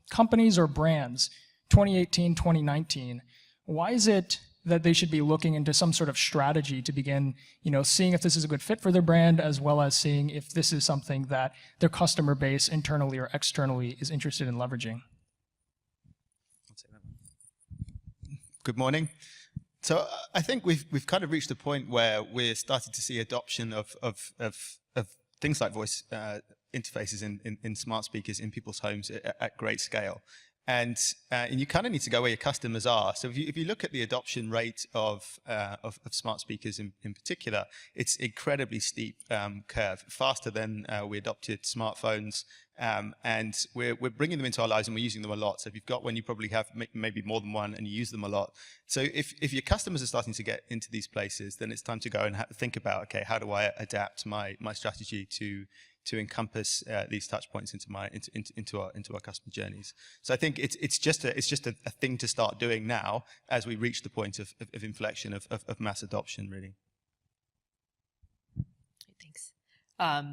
companies or brands, 2018, 2019, why is it that they should be looking into some sort of strategy to begin, seeing if this is a good fit for their brand, as well as seeing if this is something that their customer base, internally or externally, is interested in leveraging? Good morning. So I think we've kind of reached a point where we're starting to see adoption of things like voice interfaces in smart speakers in people's homes at great scale. And you kind of need to go where your customers are. So if you look at the adoption rate of smart speakers in particular, it's incredibly steep curve, faster than we adopted smartphones. And we're bringing them into our lives and we're using them a lot. So if you've got one, you probably have maybe more than one and you use them a lot. So if your customers are starting to get into these places, then it's time to go and think about, okay, how do I adapt my strategy to encompass these touch points into our customer journeys. So I think it's just a thing to start doing now as we reach the point of inflection of mass adoption, really. Thanks.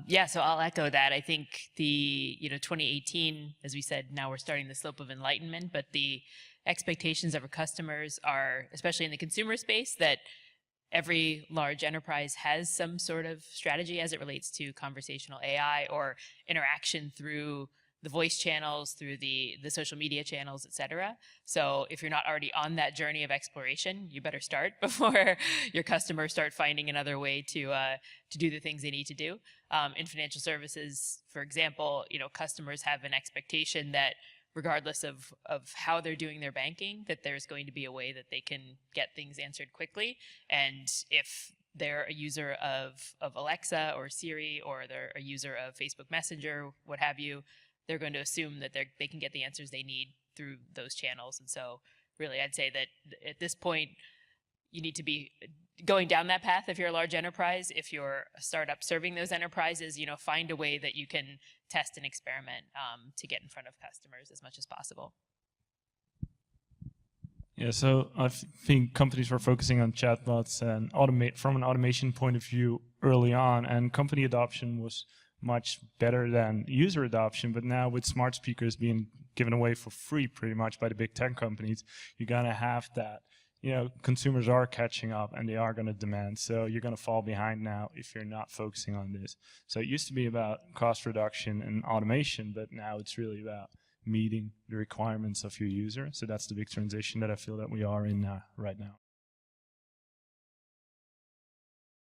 Yeah, so I'll echo that. I think the 2018, as we said, now we're starting the slope of enlightenment, but the expectations of our customers are, especially in the consumer space, that every large enterprise has some sort of strategy as it relates to conversational AI or interaction through the voice channels, through the social media channels, et cetera. So if you're not already on that journey of exploration, you better start before your customers start finding another way to do the things they need to do. In financial services, for example, customers have an expectation that regardless of how they're doing their banking, that there's going to be a way that they can get things answered quickly. And if they're a user of Alexa or Siri, or they're a user of Facebook Messenger, what have you, they're going to assume that they can get the answers they need through those channels. And so really, I'd say that at this point, you need to be going down that path if you're a large enterprise. If you're a startup serving those enterprises, find a way that you can test and experiment to get in front of customers as much as possible. Yeah, so I think companies were focusing on chatbots and from an automation point of view early on, and company adoption was much better than user adoption. But now with smart speakers being given away for free pretty much by the big tech companies, you're going to have that. Consumers are catching up and they are going to demand. So you're going to fall behind now if you're not focusing on this. So it used to be about cost reduction and automation, but now it's really about meeting the requirements of your user. So that's the big transition that I feel that we are in right now.